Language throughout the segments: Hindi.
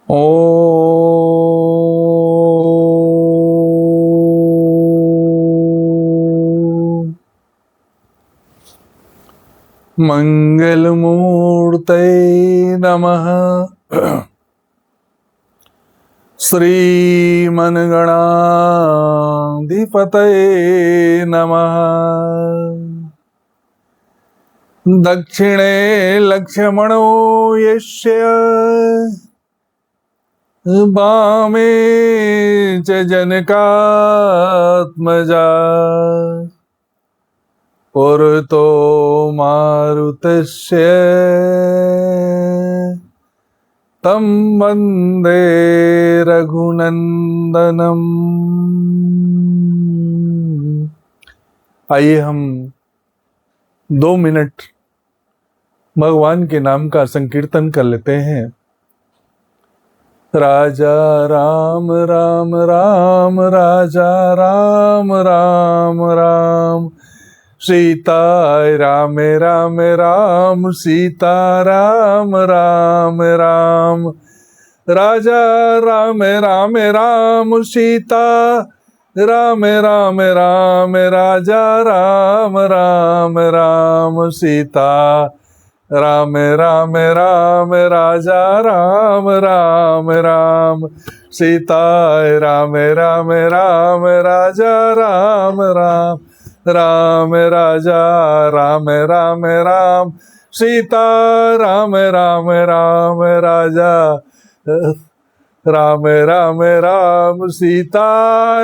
ओ मंगलमूर्ते नमः। श्रीमन्गणाधिपतये नमः। दक्षिणे लक्ष्मणो यस्य वामे च जनकात्मजा पुरतो मारुतस्य तं वन्दे रघुनंदनम। आइए हम 2 मिनट भगवान के नाम का संकीर्तन कर लेते हैं। राजा राम राम राम, राजा राम राम राम, सीता राम राम राम, सीता राम राम राम, राजा राम राम राम, सीता राम राम राम, राजा राम राम राम, सीता राम राम राम, राजा राम राम राम, सीता राम राम राम, राजा राम राम राम, राजा राम राम राम, सीता राम राम राम, राजा राम राम राम, सीता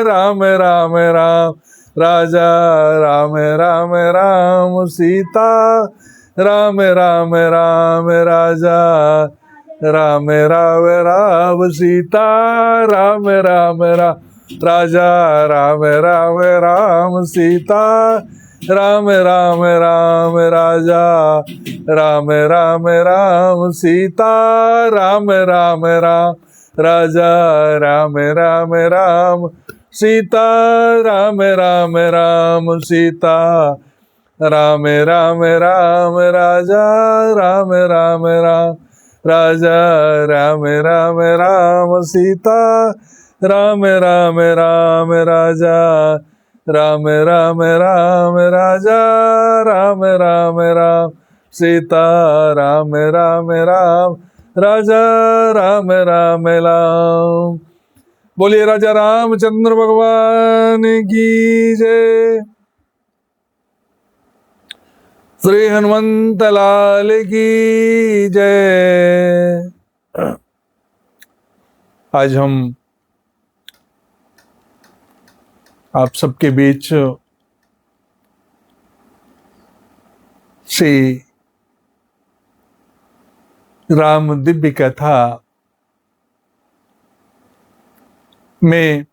राम राम राम, राजा राम राम राम, सीता राम राम राम, राजा राम राम राम, सीता राम राम राम, राजा राम राम राम, सीता राम राम राम, राजा राम राम राम, सीता राम राम राम, राजा राम राम राम, सीता राम राम राम, सीता राम राम राम, राजा राम राम राम, राजा राम राम राम, सीता राम राम राम, राजा राम राम राम, राजा राम राम राम, सीता राम राम राम, राजा राम राम राम। बोलिए राजा रामचंद्र भगवान की जय। श्री हनुमंत लाल की जय। आज हम आप सबके बीच श्री राम दिव्य कथा में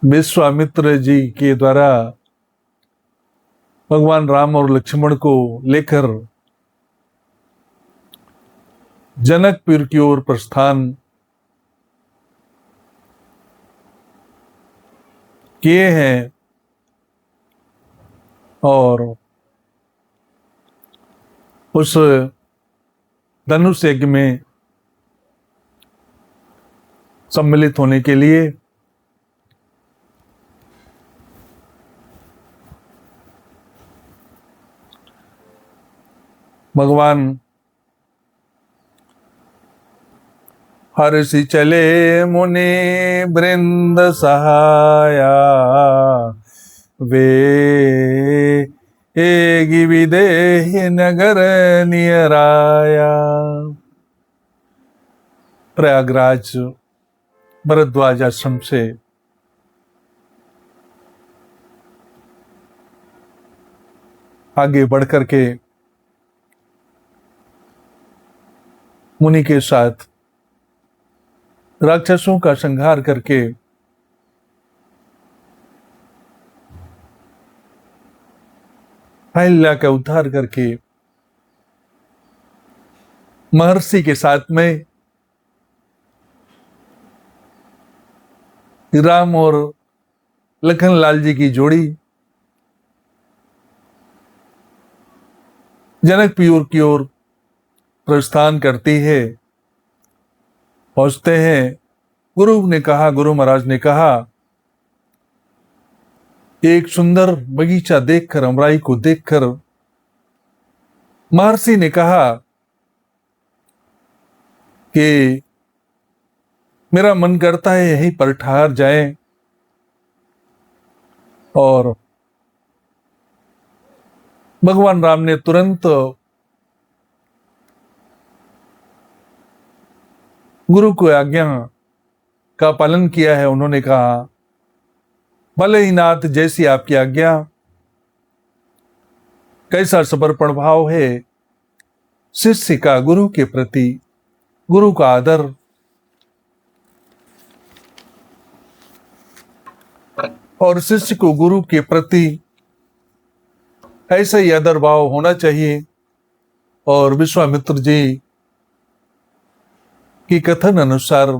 विश्वामित्र जी के द्वारा भगवान राम और लक्ष्मण को लेकर जनकपुर की ओर प्रस्थान किए हैं और उस धनुष यज्ञ में सम्मिलित होने के लिए भगवान हर्षि चले मुनि वृंद सहाया, वे एगी विदेह नगर नियराया। प्रयागराज भरद्वाज आश्रम से आगे बढ़ करके मुनि के साथ राक्षसों का संहार करके अहिल्या का उद्धार करके महर्षि के साथ में राम और लखन लाल जी की जोड़ी जनकपुर की ओर प्रस्थान करती है। पहुंचते हैं, गुरु महाराज ने कहा, एक सुंदर बगीचा देखकर, अमराई को देखकर महर्षि ने कहा कि मेरा मन करता है यहीं पर ठहर जाएं। और भगवान राम ने तुरंत गुरु को आज्ञा का पालन किया है। उन्होंने कहा, भले ही नाथ, जैसी आपकी आज्ञा। कैसा समर्पण भाव है शिष्य का गुरु के प्रति, गुरु का आदर। और शिष्य को गुरु के प्रति ऐसा ही आदर भाव होना चाहिए। और विश्वामित्र जी की कथन अनुसार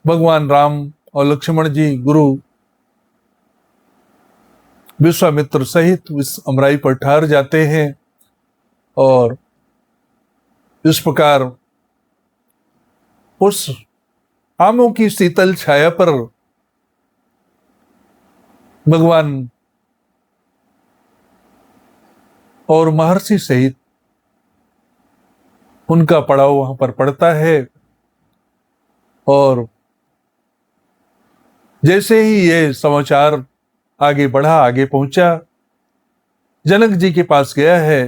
भगवान राम और लक्ष्मण जी गुरु विश्वामित्र सहित इस अमराई पर ठहर जाते हैं। और इस प्रकार उस आमों की शीतल छाया पर भगवान और महर्षि सहित उनका पड़ाव वहां पर पड़ता है। और जैसे ही ये समाचार आगे बढ़ा, आगे पहुंचा, जनक जी के पास गया है।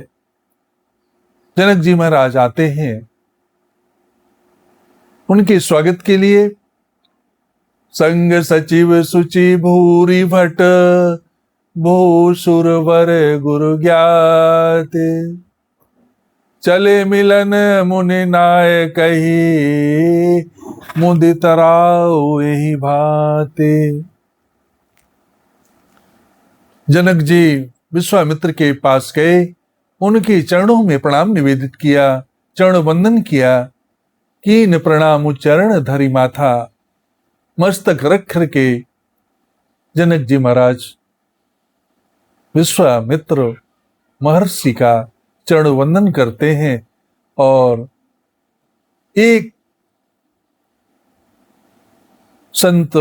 जनक जी महाराज आते हैं उनके स्वागत के लिए। संग सचिव सुचि भूरि भट, भूसुरवर गुरु ज्ञाते, चले मिलन मुनि नाय कही, मुदित राव यही भाते। जनक जी विश्वामित्र के पास गए, उनके चरणों में प्रणाम निवेदित किया, चरण वंदन किया। कीन प्रणाम उच्चरण धरि माथा, मस्तक रख के जनक जी महाराज विश्वामित्र महर्षि का चरण वंदन करते हैं। और एक संत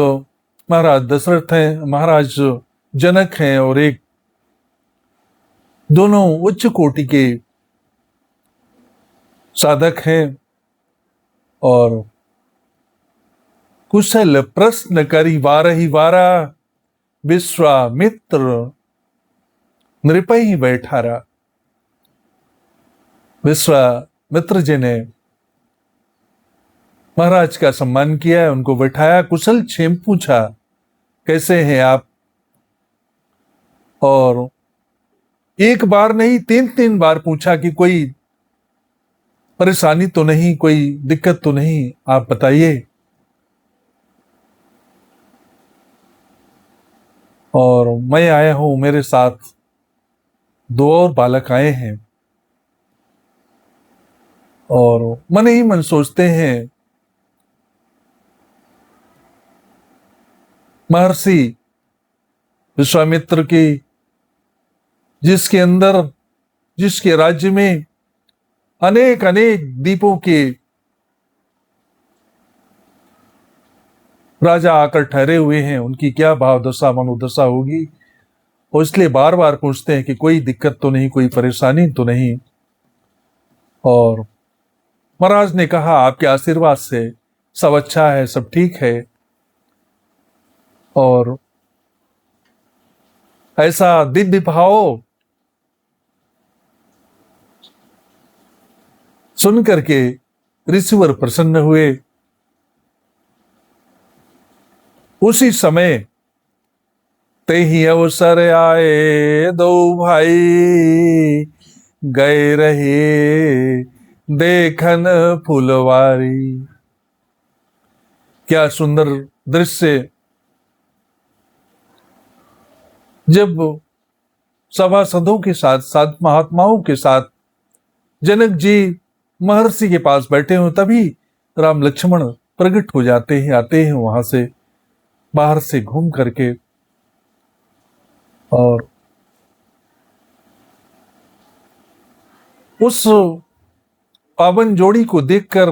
महाराज दशरथ हैं, महाराज जनक हैं, और एक दोनों उच्च कोटि के साधक हैं। और कुशल प्रश्न करी वारहि वारा, विश्वामित्र नृपहि बैठारा। विश्वामित्र जी ने महाराज का सम्मान किया, उनको बैठाया, कुशल क्षेम पूछा, कैसे हैं आप। और एक बार नहीं, 3 बार पूछा कि कोई परेशानी तो नहीं, कोई दिक्कत तो नहीं, आप बताइए। और मैं आया हूं, मेरे साथ 2 और बालक आए हैं। और मन ही मन सोचते हैं, महर्षि विश्वामित्र की, जिसके अंदर, जिसके राज्य में अनेक अनेक द्वीपों के राजा आकर ठहरे हुए हैं, उनकी क्या भाव दशा मनोदशा होगी। और इसलिए बार बार पूछते हैं कि कोई दिक्कत तो नहीं, कोई परेशानी तो नहीं। और महाराज ने कहा, आपके आशीर्वाद से सब अच्छा है, सब ठीक है। और ऐसा दिव्य भाव सुन करके ऋषिवर प्रसन्न हुए। उसी समय ते ही अवसर आए, 2 भाई गए रहे देखन फुलवारी। क्या सुंदर दृश्य। जब सभासदों के साथ साथ महात्माओं के साथ जनक जी महर्षि के पास बैठे हो, तभी राम लक्ष्मण प्रकट हो जाते हैं, आते हैं वहां से बाहर से घूम करके। और उस पावन जोड़ी को देखकर,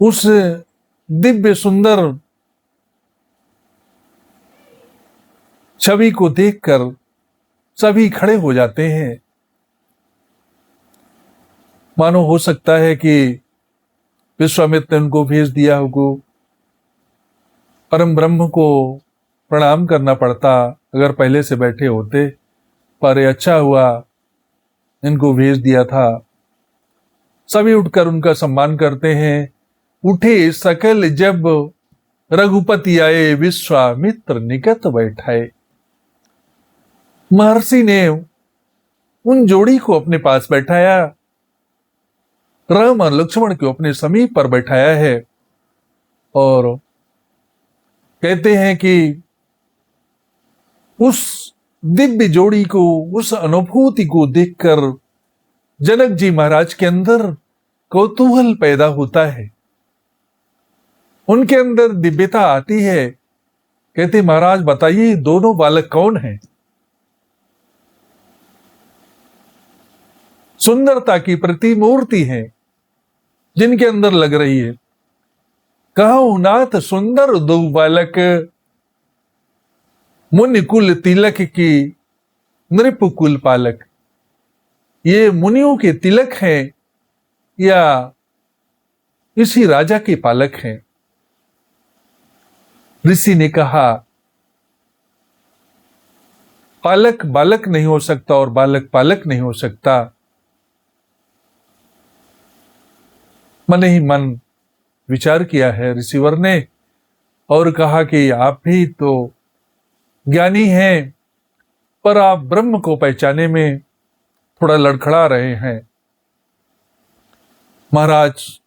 उस दिव्य सुंदर छवि को देखकर सभी खड़े हो जाते हैं। मानो हो सकता है कि विश्वामित्र ने उनको भेज दिया होगा। परम ब्रह्म को प्रणाम करना पड़ता अगर पहले से बैठे होते, पर अच्छा हुआ इनको भेज दिया था। सभी उठकर उनका सम्मान करते हैं। उठे सकल जब रघुपति आए, विश्वामित्र निकट बैठाए। महर्षि ने उन जोड़ी को अपने पास बैठाया, राम और लक्ष्मण को अपने समीप पर बैठाया है और कहते हैं कि उस दिव्य जोड़ी को, उस अनुभूति को देखकर जनक जी महाराज के अंदर कौतूहल पैदा होता है, उनके अंदर दिव्यता आती है। कहते महाराज बताइए दोनों बालक कौन हैं? सुंदरता की प्रतिमूर्ति है जिनके अंदर लग रही है। कहूं नाथ सुंदर दो बालक, मुनि कुल तिलक की नृप कुल पालक। ये मुनियों के तिलक हैं या इसी राजा के पालक हैं? ऋषि ने कहा पालक बालक नहीं हो सकता और बालक पालक नहीं हो सकता। मन ही मन विचार किया है ऋषिवर ने और कहा कि आप भी तो ज्ञानी हैं, पर आप ब्रह्म को पहचाने में थोड़ा लड़खड़ा रहे हैं। महाराज,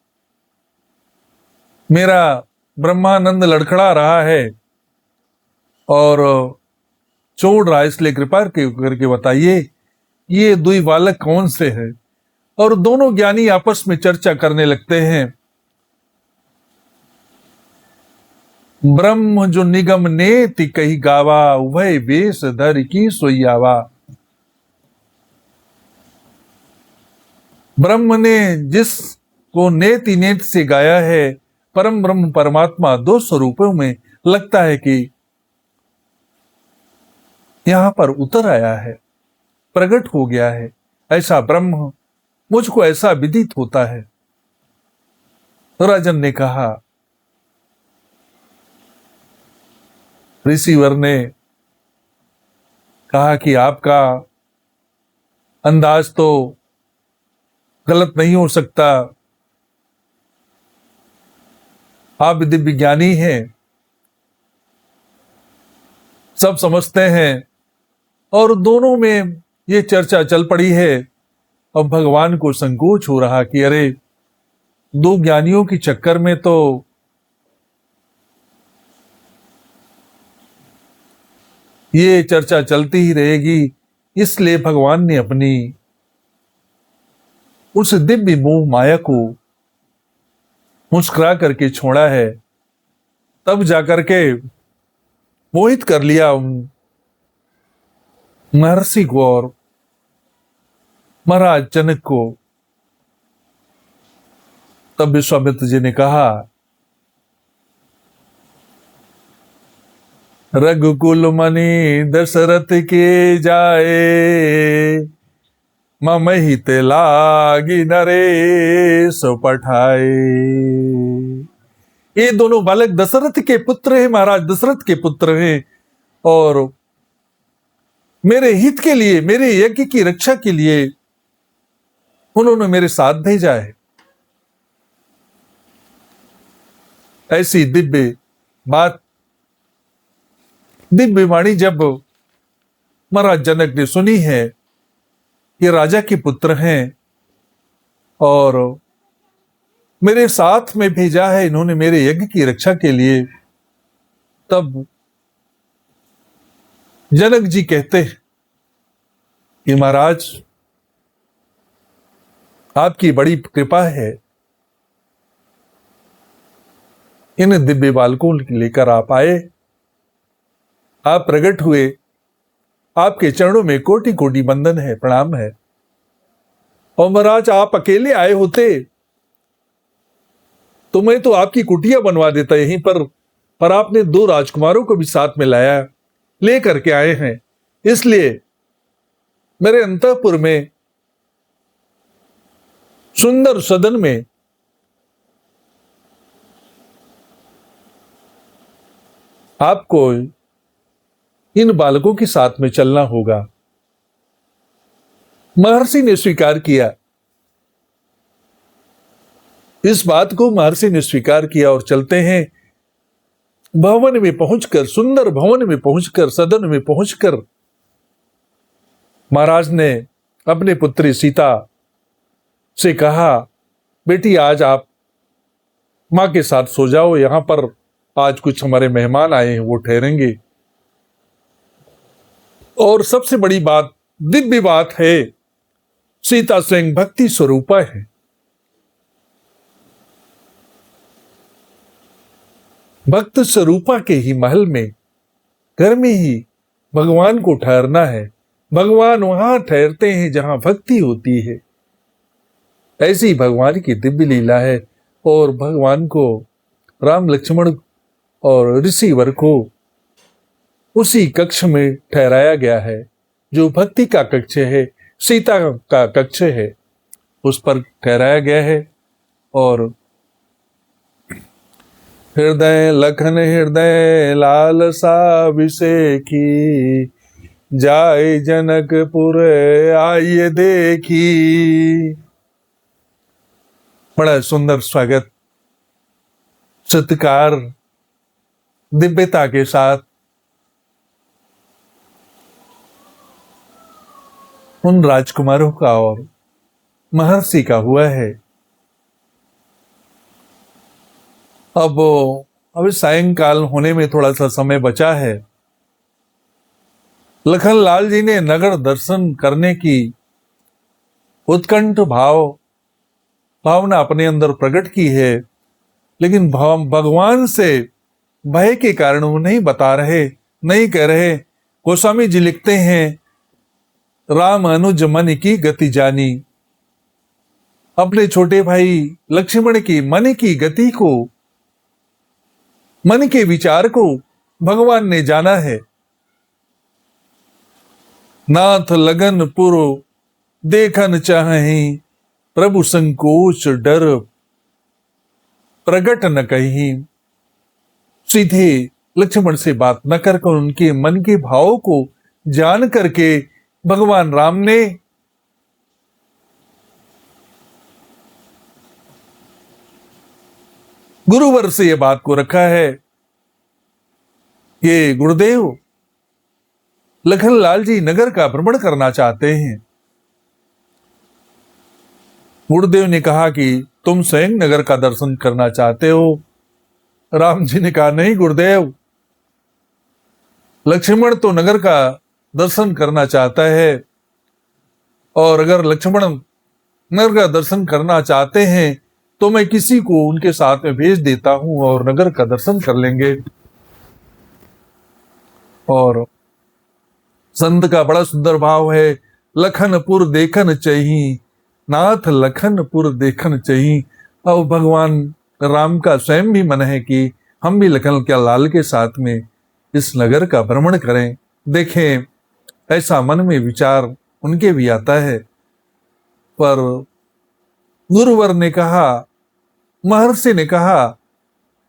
मेरा ब्रह्मानंद लड़खड़ा रहा है और छोड़ रहा है, इसलिए कृपा करके बताइए ये दुई बालक कौन से हैं? और दोनों ज्ञानी आपस में चर्चा करने लगते हैं। ब्रह्म जो निगम नेति कही गावा, उभय वेश धर की सोयावा। ब्रह्म ने जिसको नेति नेत से गाया है, परम ब्रह्म परमात्मा दो स्वरूपों में लगता है कि यहां पर उतर आया है, प्रकट हो गया है। ऐसा ब्रह्म मुझको ऐसा विदित होता है। राजन ने कहा, ऋषिवर ने कहा कि आपका अंदाज तो गलत नहीं हो सकता, आप दिव्य ज्ञानी हैं, सब समझते हैं। और दोनों में ये चर्चा चल पड़ी है। अब भगवान को संकोच हो रहा कि अरे दो ज्ञानियों के चक्कर में तो ये चर्चा चलती ही रहेगी। इसलिए भगवान ने अपनी उस दिव्य मोह माया को मुस्कुरा करके छोड़ा है। तब जाकर के मोहित कर लिया महर्षि को और महाराज जनक को। तब विश्वामित्र जी ने कहा, रघुकुल मणि दशरथ के जाए, मम हित लागी नरेश पठाए। ये दोनों बालक दशरथ के पुत्र हैं, महाराज दशरथ के पुत्र हैं, और मेरे हित के लिए, मेरे यज्ञ की रक्षा के लिए उन्होंने मेरे साथ भेजा है। ऐसी दिव्य बात, दिव्य वाणी जब महाराज जनक ने सुनी है, ये राजा के पुत्र हैं और मेरे साथ में भेजा है इन्होंने मेरे यज्ञ की रक्षा के लिए, तब जनक जी कहते हैं कि महाराज आपकी बड़ी कृपा है, इन दिव्य बालकों लेकर आप आए, आप प्रकट हुए, आपके चरणों में कोटि कोटि वंदन है, प्रणाम है। और महाराज आप अकेले आए होते तो मैं तो आपकी कुटिया बनवा देता यहीं पर आपने 2 राजकुमारों को भी साथ में लाया, ले करके आए हैं, इसलिए मेरे अंतःपुर में सुंदर सदन में आपको इन बालकों के साथ में चलना होगा। महर्षि ने स्वीकार किया, इस बात को महर्षि ने स्वीकार किया और चलते हैं। भवन में पहुंचकर, सुंदर भवन में पहुंचकर, सदन में पहुंचकर महाराज ने अपनी पुत्री सीता से कहा, बेटी आज आप मां के साथ सो जाओ, यहां पर आज कुछ हमारे मेहमान आए हैं, वो ठहरेंगे। और सबसे बड़ी बात, दिव्य बात है, सीता स्वयं भक्ति स्वरूपा है। भक्त स्वरूपा के ही महल में, घर में ही भगवान को ठहरना है। भगवान वहां ठहरते हैं जहां भक्ति होती है। ऐसी भगवान की दिव्य लीला है। और भगवान को, राम लक्ष्मण और ऋषिवर को उसी कक्ष में ठहराया गया है जो भक्ति का कक्ष है, सीता का कक्ष है, उस पर ठहराया गया है। और हृदय लखन हृदय लाल सा विषेखी, जाय जनकपुर आइए देखी। बड़ा सुंदर स्वागत, सत्कार, दिव्यता के साथ उन राजकुमारों का और महर्षि का हुआ है। अब अभी सायंकाल होने में थोड़ा सा समय बचा है। लखनलाल जी ने नगर दर्शन करने की उत्कंठ भावना अपने अंदर प्रकट की है, लेकिन भगवान से भय के कारण वो नहीं बता रहे, नहीं कह रहे। गोस्वामी जी लिखते हैं, राम अनुज मन की गति जानी। अपने छोटे भाई लक्ष्मण की मन की गति को, मन के विचार को भगवान ने जाना है। नाथ लगन पुरो देखन चाहे, प्रभु संकोच डर प्रगट न कहीं। सीधे लक्ष्मण से बात न करके उनके मन के भावों को जान करके भगवान राम ने गुरुवर से यह बात को रखा है कि गुरुदेव, लखनलाल जी नगर का भ्रमण करना चाहते हैं। गुरुदेव ने कहा कि तुम स्वयं नगर का दर्शन करना चाहते हो। राम जी ने कहा, नहीं गुरुदेव, लक्ष्मण तो नगर का दर्शन करना चाहता है, और अगर लक्ष्मण नगर का दर्शन करना चाहते हैं तो मैं किसी को उनके साथ में भेज देता हूं और नगर का दर्शन कर लेंगे। और संत का बड़ा सुंदर भाव है, लखनपुर देखन चाहिए, नाथ लखनपुर देखन चाहिए। अब भगवान राम का स्वयं भी मन है कि हम भी लखन के लाल के साथ में इस नगर का भ्रमण करें, देखें। ऐसा मन में विचार उनके भी आता है। पर गुरुवर ने कहा, महर्षि ने कहा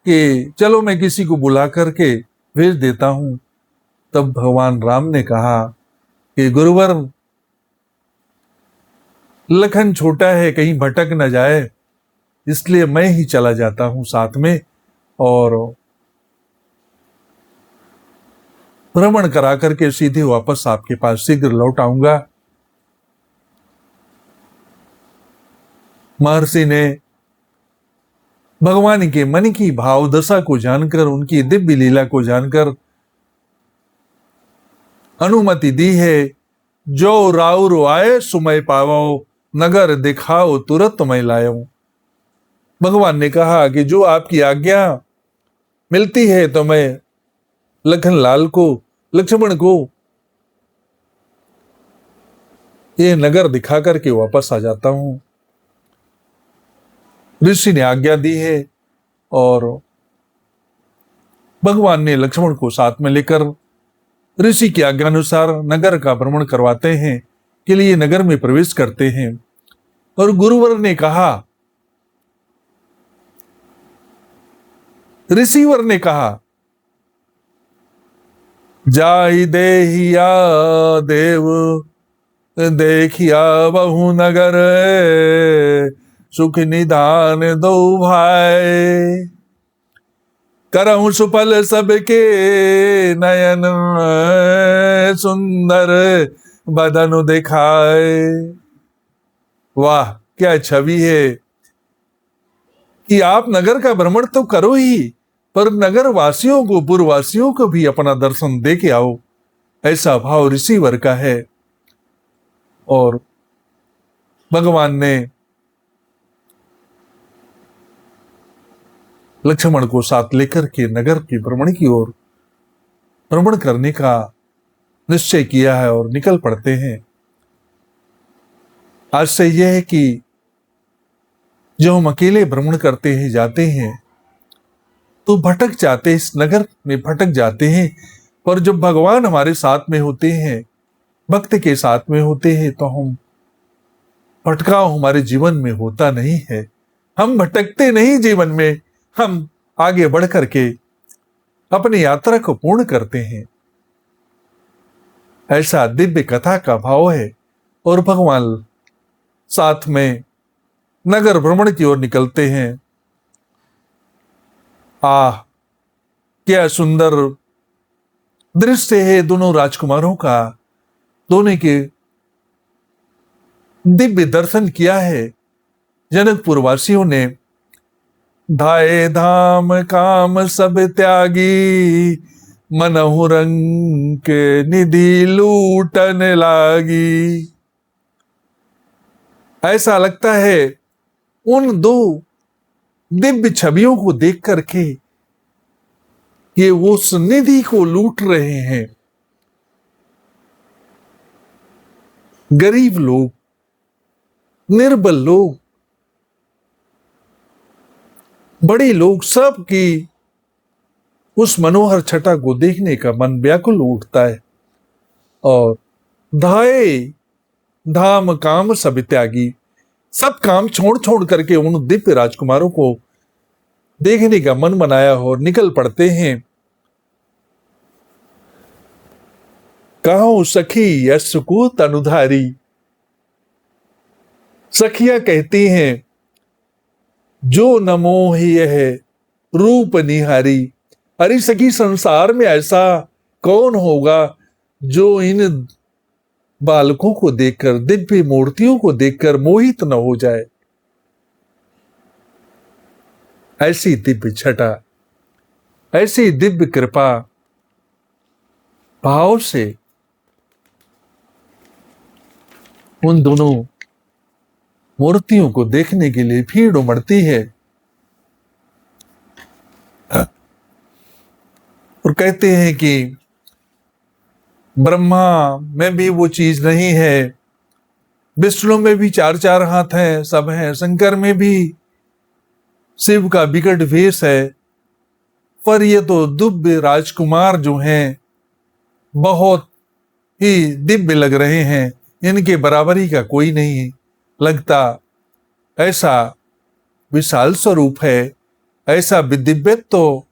कि चलो मैं किसी को बुला करके भेज देता हूं। तब भगवान राम ने कहा कि गुरुवर, लखन छोटा है, कहीं भटक न जाए, इसलिए मैं ही चला जाता हूं साथ में और भ्रमण करा करके सीधे वापस आपके पास शीघ्र लौट आऊंगा। महर्षि ने भगवान के मन की भाव दशा को जानकर, उनकी दिव्य लीला को जानकर अनुमति दी है। जो राउर आए सुमय पावो, नगर दिखाओ तुरंत मैं लायो। भगवान ने कहा कि जो आपकी आज्ञा मिलती है तो मैं लखनलाल को, लक्ष्मण को ये नगर दिखा करके वापस आ जाता हूं। ऋषि ने आज्ञा दी है और भगवान ने लक्ष्मण को साथ में लेकर ऋषि की आज्ञा अनुसार नगर का भ्रमण करवाते हैं, के लिए नगर में प्रवेश करते हैं। और गुरुवर ने कहा, ऋषिवर ने कहा, जाई देहिया देव देखिया बहु नगर, सुख निदान दो भाई, करहूं सुफल सबके नयन, सुंदर बदन दिखाए। वाह क्या छवि है कि आप नगर का भ्रमण तो करो ही, पर नगर वासियों को, पुरवासियों को भी अपना दर्शन दे के आओ, ऐसा भाव ऋषिवर का है। और भगवान ने लक्ष्मण को साथ लेकर के नगर के भ्रमण की ओर भ्रमण करने का निश्चय किया है और निकल पड़ते हैं। आज से यह है कि जो हम अकेले भ्रमण करते हैं, जाते हैं, तो भटक जाते, इस नगर में भटक जाते हैं, पर जब भगवान हमारे साथ में होते हैं, भक्त के साथ में होते हैं, तो हम भटकाव हमारे जीवन में होता नहीं है। हम भटकते नहीं जीवन में, हम आगे बढ़ करके अपनी यात्रा को पूर्ण करते हैं। ऐसा दिव्य कथा का भाव है। और भगवान साथ में नगर भ्रमण की ओर निकलते हैं। आह क्या सुंदर दृश्य है दोनों राजकुमारों का। दोनों के दिव्य दर्शन किया है जनकपुर वासियों ने। धाये धाम काम सब त्यागी, मनहु रंग के निधि लूटन लागी। ऐसा लगता है उन दो दिव्य छवियों को देख करके कि वो उस निधि को लूट रहे हैं। गरीब लोग, निर्बल लोग, बड़े लोग, सब की उस मनोहर छटा को देखने का मन व्याकुल उठता है। और धाये धाम काम सब त्यागी, सब काम छोड़ छोड़ करके उन दिव्य राजकुमारों को देखने का मन बनाया और निकल पड़ते हैं। कहो सखी यश को तनुधारी। सखियां कहती हैं, जो नमो ही है रूप निहारी। अरे सखी, संसार में ऐसा कौन होगा जो इन बालकों को देखकर, दिव्य मूर्तियों को देखकर मोहित न हो जाए। ऐसी दिव्य छटा, ऐसी दिव्य कृपा भाव से उन दोनों मूर्तियों को देखने के लिए भीड़ उमड़ती है। और कहते हैं कि ब्रह्मा में भी वो चीज नहीं है, विष्णु में भी चार चार हाथ हैं, सब हैं, शंकर में भी शिव का विकट वेश है, पर ये तो दिव्य राजकुमार जो हैं बहुत ही दिव्य लग रहे हैं, इनके बराबरी का कोई नहीं लगता। ऐसा विशाल स्वरूप है, ऐसा दिव्यत्व तो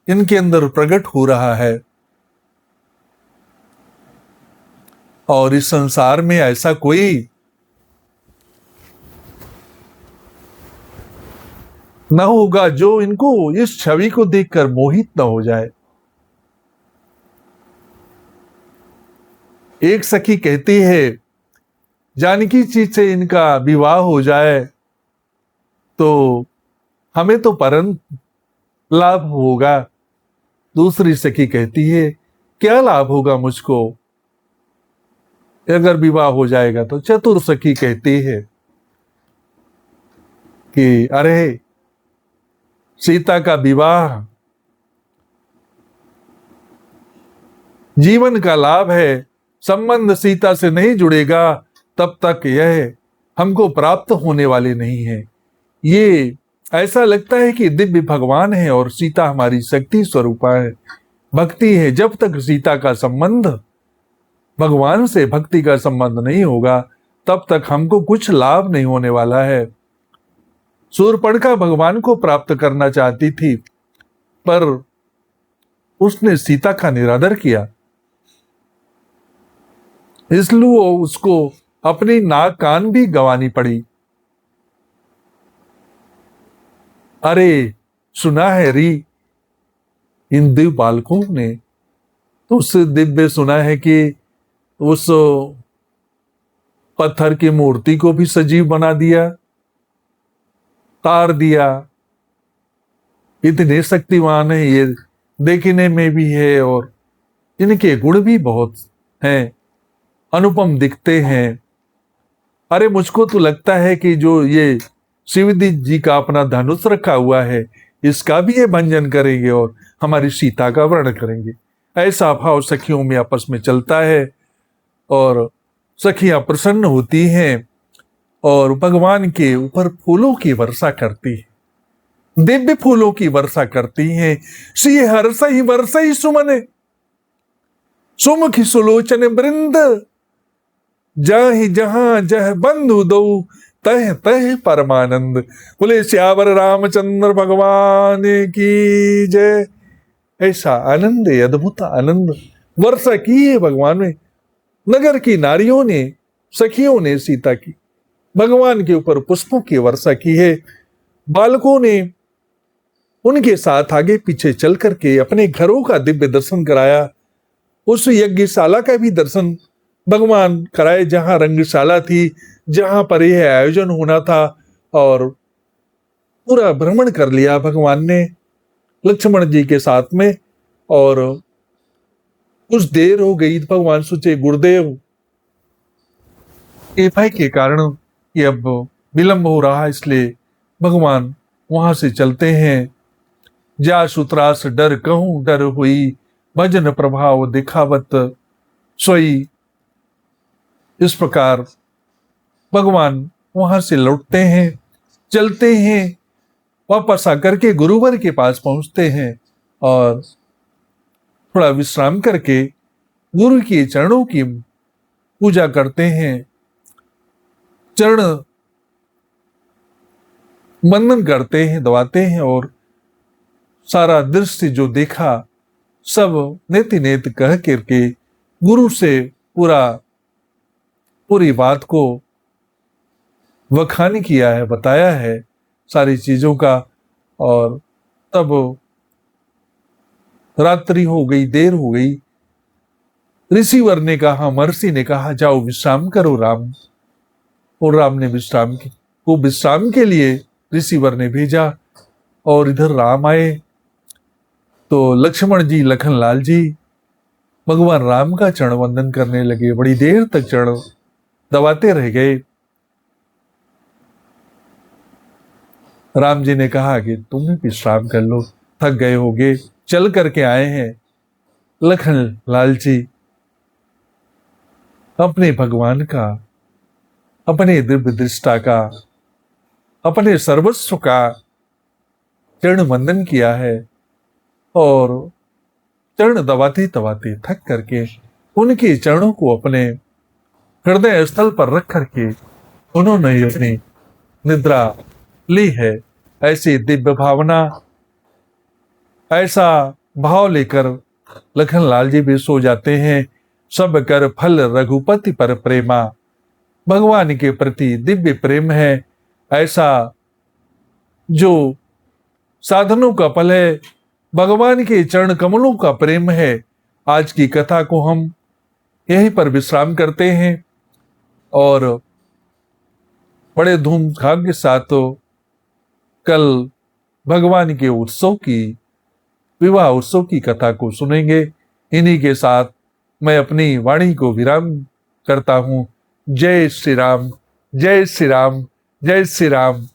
इनके अंदर प्रकट हो रहा है। और इस संसार में ऐसा कोई न होगा जो इनको, इस छवि को देखकर मोहित न हो जाए। एक सखी कहती है, जानकी जी से इनका विवाह हो जाए तो हमें तो परम लाभ होगा। दूसरी सखी कहती है, क्या लाभ होगा मुझको अगर विवाह हो जाएगा तो। चतुर सखी कहती है कि अरे सीता का विवाह जीवन का लाभ है, संबंध सीता से नहीं जुड़ेगा तब तक यह हमको प्राप्त होने वाले नहीं है। ये ऐसा लगता है कि दिव्य भगवान है और सीता हमारी शक्ति स्वरूपा है, भक्ति है। जब तक सीता का संबंध भगवान से, भक्ति का संबंध नहीं होगा, तब तक हमको कुछ लाभ नहीं होने वाला है। शूर्पणखा भगवान को प्राप्त करना चाहती थी, पर उसने सीता का निरादर किया, इसलिए उसको अपनी नाक कान भी गंवानी पड़ी। अरे सुना है री इन दिव्य बालकों ने, तो उससे दिव्य सुना है कि उस पत्थर की मूर्ति को भी सजीव बना दिया, तार दिया। इतने शक्तिमान है ये, देखने में भी है और इनके गुण भी बहुत हैं, अनुपम दिखते हैं। अरे मुझको तो लगता है कि जो ये शिवजी जी का अपना धनुष रखा हुआ है, इसका भी ये भंजन करेंगे और हमारी सीता का वर्ण करेंगे। ऐसा भाव सखियों में आपस में चलता है और सखियां प्रसन्न होती हैं और भगवान के ऊपर फूलों की वर्षा करती है, दिव्य फूलों की वर्षा करती हैं। श्री हर्ष ही वर्ष ही सुमने, सुमुखी सुलोचन वृंद, जाहि जहां जह बंधु दो, तह तह परमानंद। बोले श्यावर रामचंद्र भगवान की जय। ऐसा आनंद है, अद्भुत आनंद वर्षा की है भगवान में। नगर की नारियों ने, सखियों ने सीता की भगवान के ऊपर पुष्पों की वर्षा की है। बालकों ने उनके साथ आगे पीछे चल करके अपने घरों का दिव्य दर्शन कराया। उस यज्ञशाला का भी दर्शन भगवान कराए, जहां रंगशाला थी, जहां पर यह आयोजन होना था, और पूरा भ्रमण कर लिया भगवान ने लक्ष्मण जी के साथ में। और कुछ देर हो गई, भगवान सोचे गुरुदेव के भय के कारण ये अब विलंब हो रहा, इसलिए भगवान वहां से चलते हैं। जा सुत्रास डर कहूं डर हुई, भजन प्रभाव दिखावत सोई। इस प्रकार भगवान वहां से लौटते हैं, चलते हैं, वापस आकर के गुरुवर के पास पहुंचते हैं और थोड़ा विश्राम करके गुरु के चरणों की पूजा करते हैं, चरण वंदन करते हैं, दबाते हैं और सारा दृश्य जो देखा सब नेति नेत कह करके गुरु से पूरी बात को वखानी किया है, बताया है सारी चीजों का। और तब रात्रि हो गई, देर हो गई। ऋषिवर ने कहा, महर्षि ने कहा, जाओ विश्राम करो राम। और राम ने विश्राम के लिए ऋषिवर ने भेजा। और इधर राम आए तो लक्ष्मण जी, लखनलाल जी भगवान राम का चरण वंदन करने लगे। बड़ी देर तक चरण दबाते रह गए। राम जी ने कहा कि तुम भी विश्राम कर लो, थक गए होगे, चल करके आए हैं। लखनलाल जी अपने भगवान का, अपने दिव्य दृष्टा का, अपने सर्वस्व का चरण वंदन किया है और चरण दबाते दबाते थक करके उनके चरणों को अपने हृदय स्थल पर रख करके उन्होंने अपनी निद्रा ली है। ऐसी दिव्य भावना, ऐसा भाव लेकर लखनलाल जी भी सो जाते हैं। सब कर फल रघुपति पर प्रेमा, भगवान के प्रति दिव्य प्रेम है। ऐसा जो साधनों का फल है, भगवान के चरण कमलों का प्रेम है। आज की कथा को हम यहीं पर विश्राम करते हैं और बड़े धूमधाम के साथ कल भगवान के उत्सव की, विवाह उत्सव की कथा को सुनेंगे। इन्हीं के साथ मैं अपनी वाणी को विराम करता हूं। जय श्री राम, जय श्री राम, जय श्री राम।